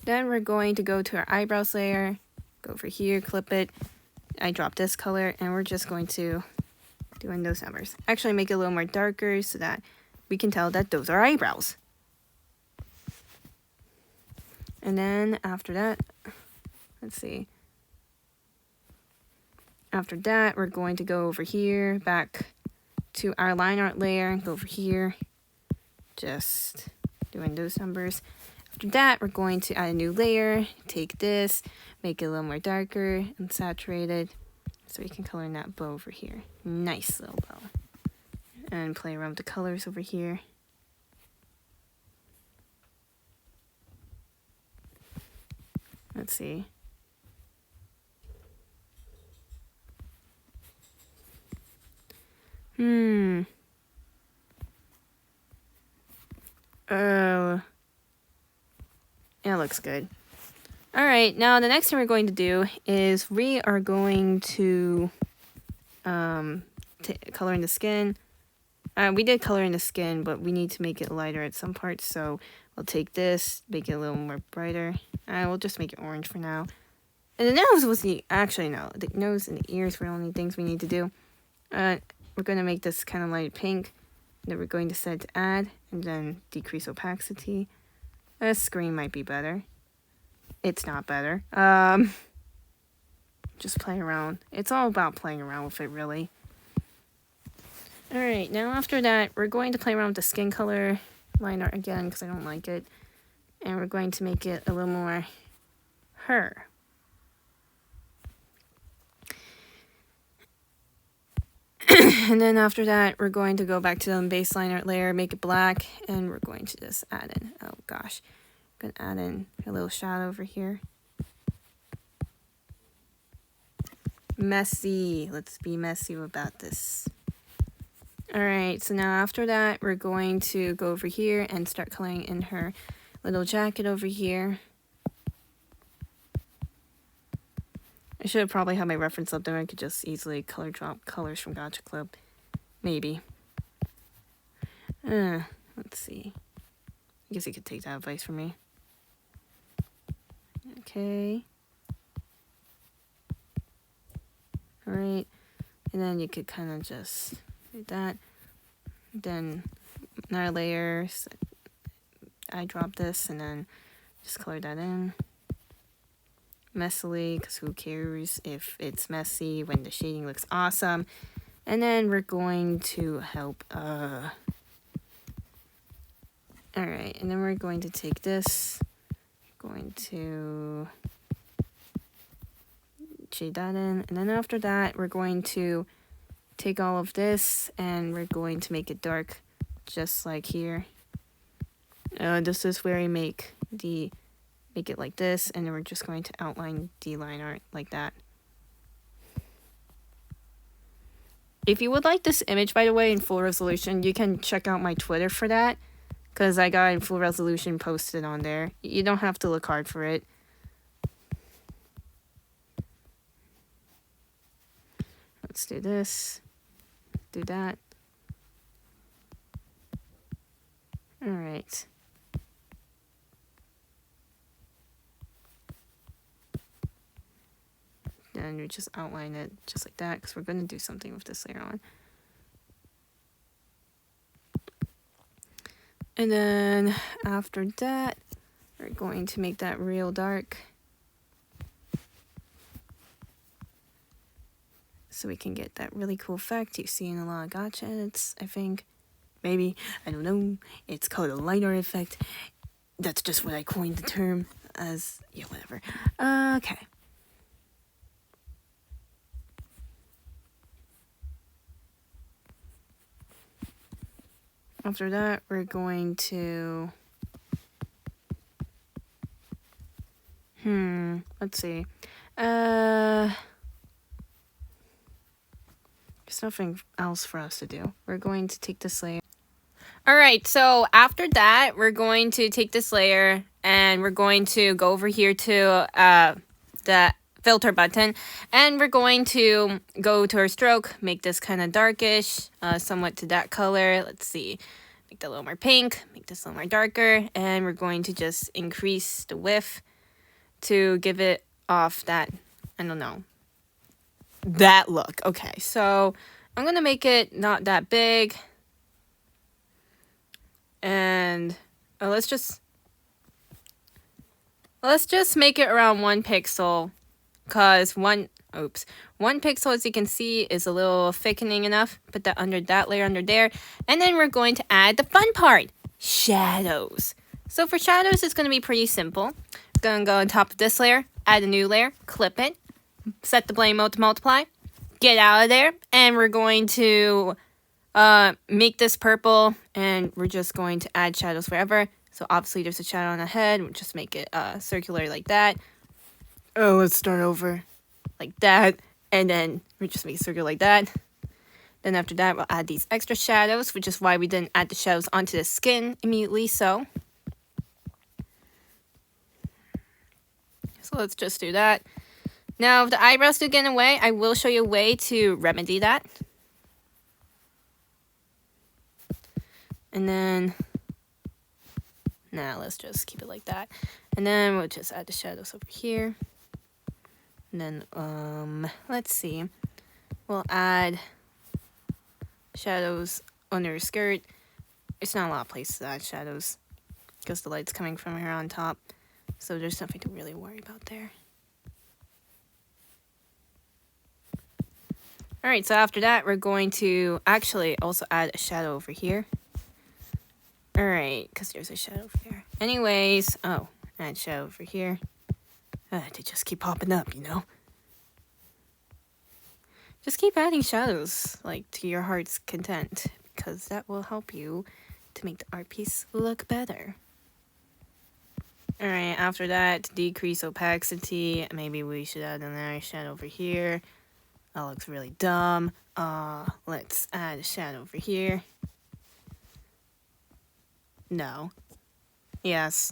Then we're going to go to our eyebrows layer, go over here, clip it. I dropped this color, and we're just going to do in those numbers. Actually make it a little more darker so that we can tell that those are eyebrows. And then after that, let's see. After that, we're going to go over here, back to our line art layer, go over here, just doing those numbers. After that, we're going to add a new layer, take this, make it a little more darker and saturated, so we can color in that bow over here. Nice little bow. And play around with the colors over here. Let's see. Oh. Yeah, it looks good. Alright, now the next thing we're going to do is we are going to color in the skin. We did color in the skin, but we need to make it lighter at some parts, so we'll take this, make it a little more brighter. We'll just make it orange for now. And the nose was actually no, the nose and the ears were the only things we need to do. We're going to make this kind of light pink. Then we're going to set to add and then decrease opacity. This green might be better. It's not better. Just play around. It's all about playing around with it, really. Alright, now after that, we're going to play around with the skin color liner again because I don't like it. And we're going to make it a little more her. And then after that, we're going to go back to the base liner layer, make it black, and we're going to just add in, oh gosh, I'm going to add in a little shadow over here. Messy. Let's be messy about this. Alright, so now after that, we're going to go over here and start coloring in her little jacket over here. I should have probably had my reference up there. I could just easily color drop colors from Gacha Club. Maybe. Let's see. I guess you could take that advice from me. Okay. Alright. And then you could kind of just do that. Then another layer. I drop this and then just color that in. Messily, because who cares if it's messy when the shading looks awesome. And then we're going to help alright, and then we're going to take this, going to shade that in, and then after that we're going to take all of this and we're going to make it dark just like here. This is where we make it like this, and then we're just going to outline the line art like that. If you would like this image, by the way, in full resolution, you can check out my Twitter for that, because I got it in full resolution posted on there. You don't have to look hard for it. Let's do this, do that. Alright. Then we just outline it just like that, because we're going to do something with this later on. And then after that, we're going to make that real dark, so we can get that really cool effect you see in a lot of gacha edits, I think. Maybe, I don't know. It's called a light art effect. That's just what I coined the term as. Yeah, whatever. Okay. After that, we're going to... let's see. There's nothing else for us to do. We're going to take this layer. Alright, so after that, we're going to take this layer and we're going to go over here to the filter button, and we're going to go to our stroke, make this kind of darkish, somewhat to that color. Let's see, make that a little more pink, make this a little more darker, and we're going to just increase the width to give it off that, I don't know, that look. Okay, so I'm gonna make it not that big, and let's just make it around 1 pixel, because one pixel, as you can see, is a little thickening enough. Put that under that layer under there, and then we're going to add the fun part, shadows. So for shadows, it's going to be pretty simple. Going to go on top of this layer, add a new layer, clip it, set the blend mode to multiply, get out of there, and we're going to make this purple, and we're just going to add shadows wherever. So obviously there's a shadow on the head, we'll just make it circular like that. Oh, let's start over like that, and then we just make it circular like that. Then after that, we'll add these extra shadows, which is why we didn't add the shadows onto the skin immediately. So let's just do that. Now, if the eyebrows do get in the way, I will show you a way to remedy that. And then, now let's just keep it like that. And then we'll just add the shadows over here. And then, let's see. We'll add shadows under her skirt. It's not a lot of places to add shadows because the light's coming from her on top. So there's nothing to really worry about there. Alright, so after that, we're going to actually also add a shadow over here. Alright, because there's a shadow over there. Anyways, oh, add shadow over here. They just keep popping up, you know? Just keep adding shadows, like, to your heart's content, because that will help you to make the art piece look better. Alright, after that, decrease opacity. Maybe we should add another shadow over here. That looks really dumb. Let's add a shadow over here. No. Yes.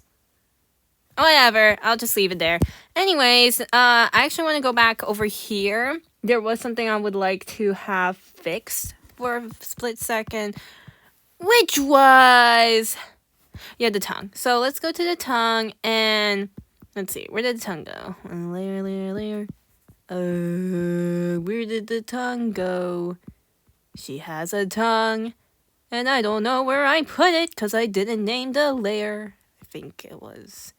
Whatever, I'll just leave it there. Anyways, I actually want to go back over here. There was something I would like to have fixed for a split second, which was, yeah, the tongue. So let's go to the tongue and let's see, where did the tongue go? Layer, layer, layer. Where did the tongue go? She has a tongue, and I don't know where I put it because I didn't name the layer. I think it was.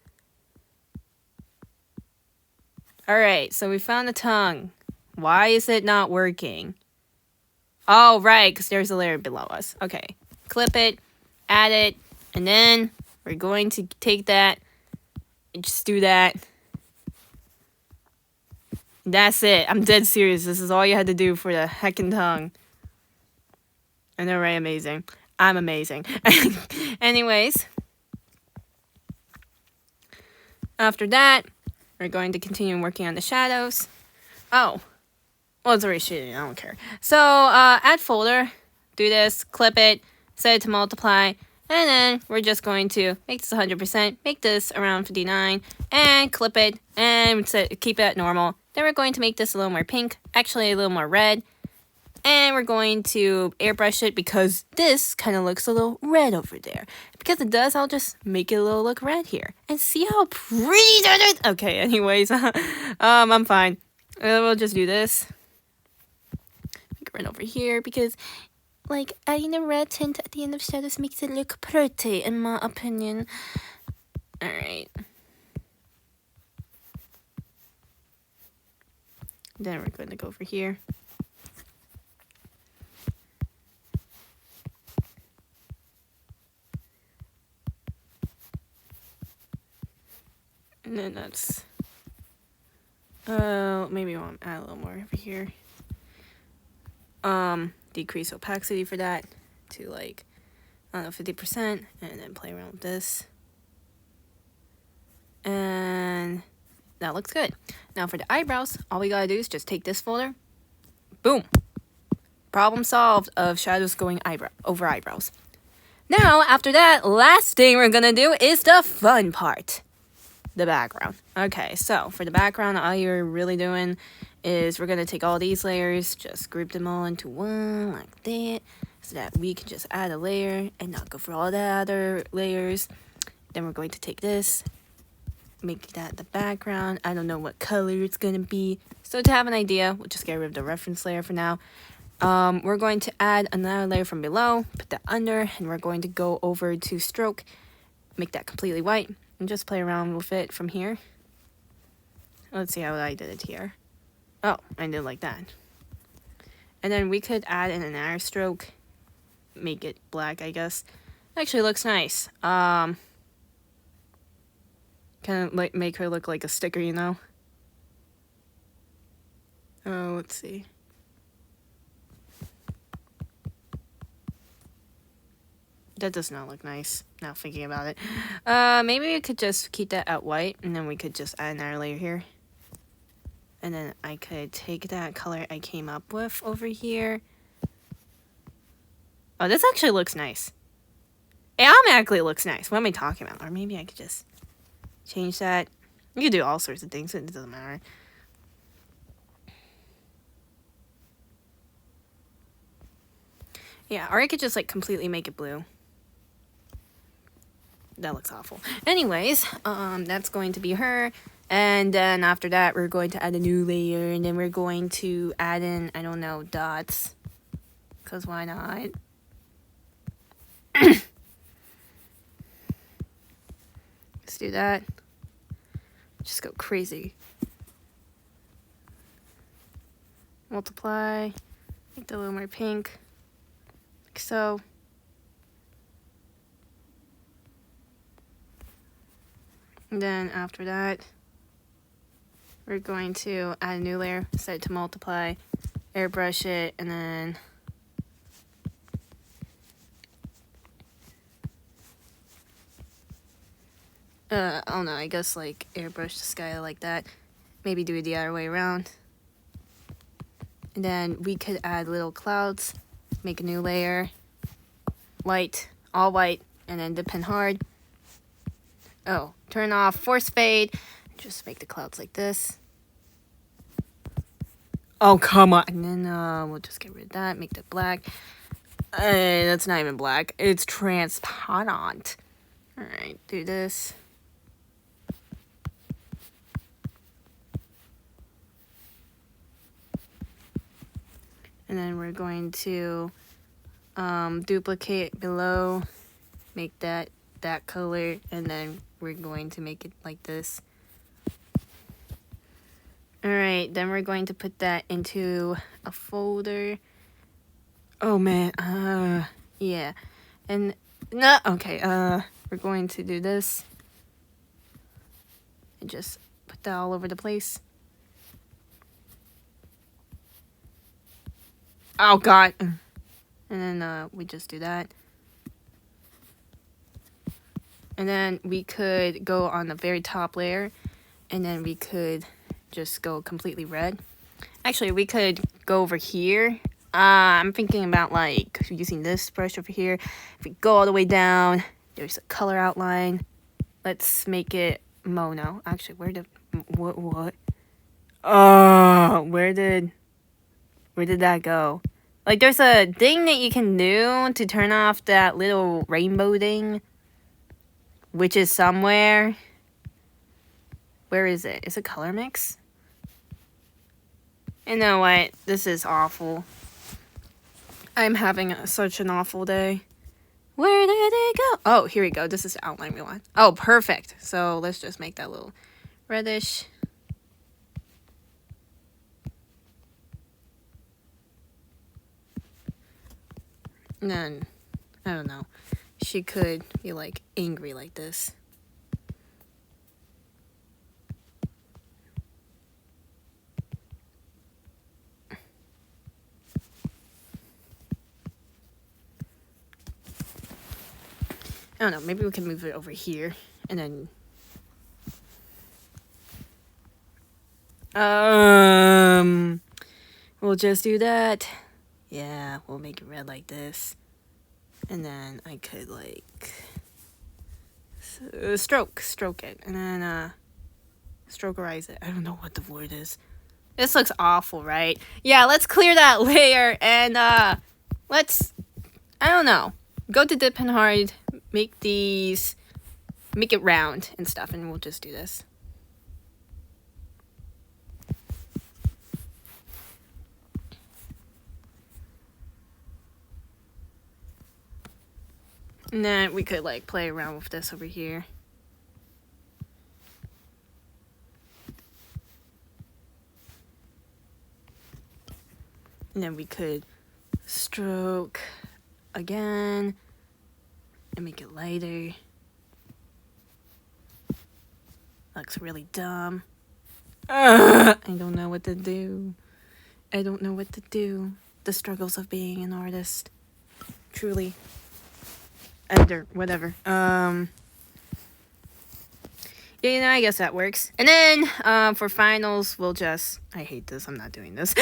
Alright, so we found the tongue. Why is it not working? Oh, right, because there's a layer below us. Okay, clip it, add it, and then we're going to take that and just do that. That's it. I'm dead serious. This is all you had to do for the heckin' tongue. I know, right? Amazing. I'm amazing. Anyways. After that, we're going to continue working on the shadows. Oh. Well, it's already shading. I don't care. So, add folder. Do this. Clip it. Set it to multiply. And then we're just going to make this 100%. Make this around 59. And clip it. And keep it at normal. Then we're going to make this a little more pink, actually a little more red. And we're going to airbrush it because this kind of looks a little red over there. Because it does, I'll just make it a little look red here. And see how pretty that is? Okay, anyways, I'm fine. We'll just do this. Make it red over here because, like, adding a red tint at the end of shadows makes it look pretty, in my opinion. Alright. Then we're going to go over here. And then that's... maybe I want to add a little more over here. Decrease opacity for that to, like, I don't know, 50%. And then play around with this. And... that looks good. Now for the eyebrows, all we gotta do is just take this folder. Boom. Problem solved of shadows going over eyebrows. Now, after that, last thing we're gonna do is the fun part. The background. Okay, so for the background, all you're really doing is we're gonna take all these layers, just group them all into one, like that, so that we can just add a layer and not go for all the other layers. Then we're going to take this, make that the background. I don't know what color it's gonna be, so to have an idea, we'll just get rid of the reference layer for now. We're going to add another layer from below, put that under, and we're going to go over to stroke, make that completely white, and just play around with it from here. Let's see how I did it here. Oh, I did like that. And then we could add in another stroke, make it black, I guess. Actually looks nice. Kind of like make her look like a sticker, you know? Oh, let's see. That does not look nice, now thinking about it. Maybe we could just keep that at white, and then we could just add another layer here. And then I could take that color I came up with over here. Oh, this actually looks nice. It automatically looks nice. What am I talking about? Or maybe I could just change that. You could do all sorts of things, it doesn't matter. Yeah, or I could just like completely make it blue. That looks awful. Anyways, that's going to be her. And then after that, we're going to add a new layer. And then we're going to add in, I don't know, dots. because why not? Let's do that. Just go crazy. Multiply. Make it a little more pink. Like so. And then after that, we're going to add a new layer, set it to multiply, airbrush it, and then I don't know, I guess like airbrush the sky like that. Maybe do it the other way around. And then we could add little clouds, make a new layer, white, all white, and then dip in hard. Oh, turn off force fade. Just make the clouds like this. Oh, come on. And then we'll just get rid of that, make that black. That's not even black. It's transparent. Alright, do this. And then we're going to duplicate below, make that color, and then we're going to make it like this. Alright, then we're going to put that into a folder. Oh man, yeah. And no, okay, we're going to do this and just put that all over the place. Oh god. And then we just do that. And then we could go on the very top layer, and then we could just go completely red. Actually, we could go over here. I'm thinking about like using this brush over here. If we go all the way down, there's a color outline. Let's make it mono. Actually, where did what? Oh, where did that go? Like, there's a thing that you can do to turn off that little rainbow thing, which is somewhere. Where is it? Is it color mix? You know what? This is awful. I'm having such an awful day. Where did it go? Oh, here we go. This is the outline we want. Oh, perfect. So let's just make that little reddish. And then, I don't know. She could be like angry like this. I don't know, maybe we can move it over here, and then... we'll just do that. Yeah, we'll make it red like this. And then I could, like... stroke it, and then, strokerize it. I don't know what the word is. This looks awful, right? Yeah, let's clear that layer, and, let's... I don't know. Go to dip and hard, make it round and stuff, and we'll just do this. And then we could like play around with this over here. And then we could stroke again and make it lighter. Looks really dumb. I don't know what to do. I don't know what to do. The struggles of being an artist. Truly. Editor, whatever. Yeah, you know, I guess that works. And then, for finals, we'll just... I hate this, I'm not doing this.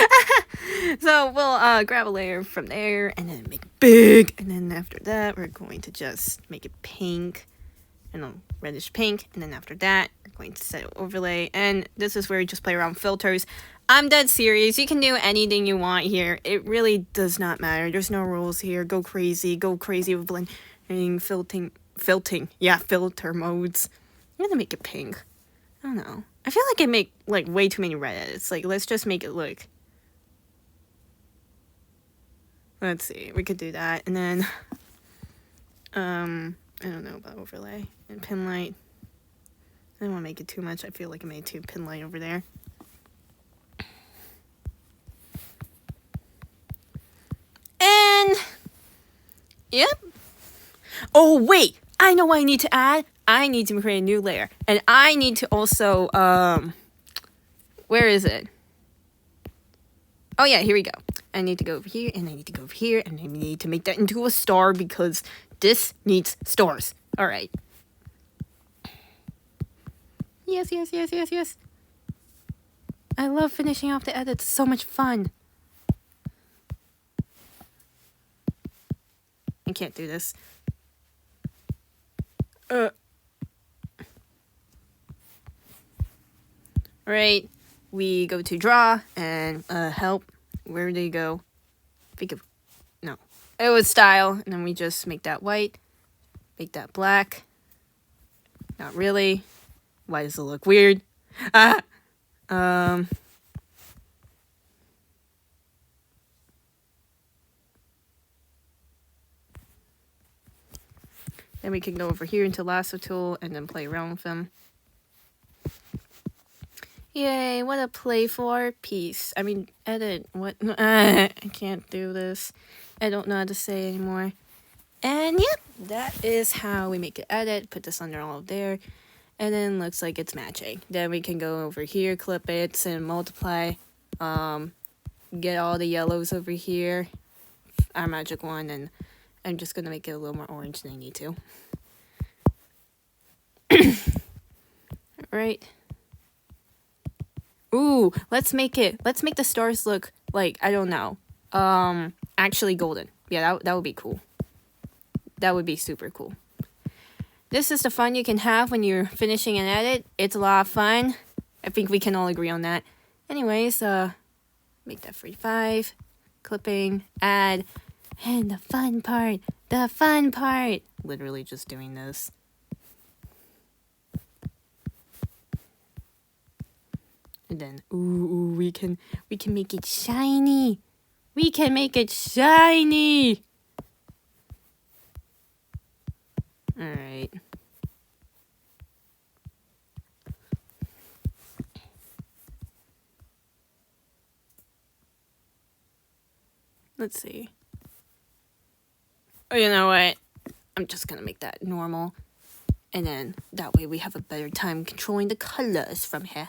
So, we'll, grab a layer from there, and then make it big. And then after that, we're going to just make it pink. And a reddish pink. And then after that, we're going to set an overlay. And this is where you just play around with filters. I'm dead serious. You can do anything you want here. It really does not matter. There's no rules here. Go crazy. Go crazy with blending, filtering. Yeah, filter modes. I'm gonna make it pink. I don't know. I feel like I make, like, way too many red edits. Like, let's just make it look Let's see. We could do that. And then, I don't know about overlay and pin light. I don't want to make it too much. I feel like I made too pin light over there. And, yep. Oh, wait. I know what I need to add. I need to create a new layer. And I need to also, where is it? Oh, yeah, here we go. I need to go over here, and I need to go over here, and I need to make that into a star because this needs stars. All right. Yes, yes, yes, yes, yes. I love finishing off the edits. It's so much fun. I can't do this. Alright, we go to draw and help. Where did you go? Think of no. It was style, and then we just make that white, make that black. Not really. Why does it look weird? Then we can go over here into lasso tool and then play around with them. Yay, what a playful piece. I mean, edit. What? I can't do this. I don't know how to say anymore. And yep, that is how we make an edit. Put this under all of there. And then looks like it's matching. Then we can go over here, clip it, and multiply. Get all the yellows over here. Our magic one. And I'm just going to make it a little more orange than I need to. Alright. Ooh, let's make the stars look like, I don't know, actually golden. Yeah, that would be cool. That would be super cool. This is the fun you can have when you're finishing an edit. It's a lot of fun. I think we can all agree on that. Anyways, make that 45, clipping, add, and the fun part, literally just doing this. And then, ooh, we can make it shiny. We can make it shiny. All right. Let's see. Oh, you know what? I'm just gonna make that normal. And then that way we have a better time controlling the colors from here.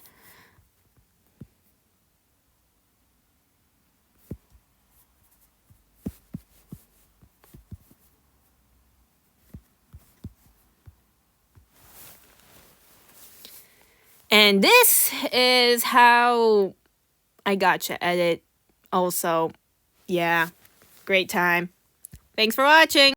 And this is how I gotcha edit. Also, yeah, great time. Thanks for watching.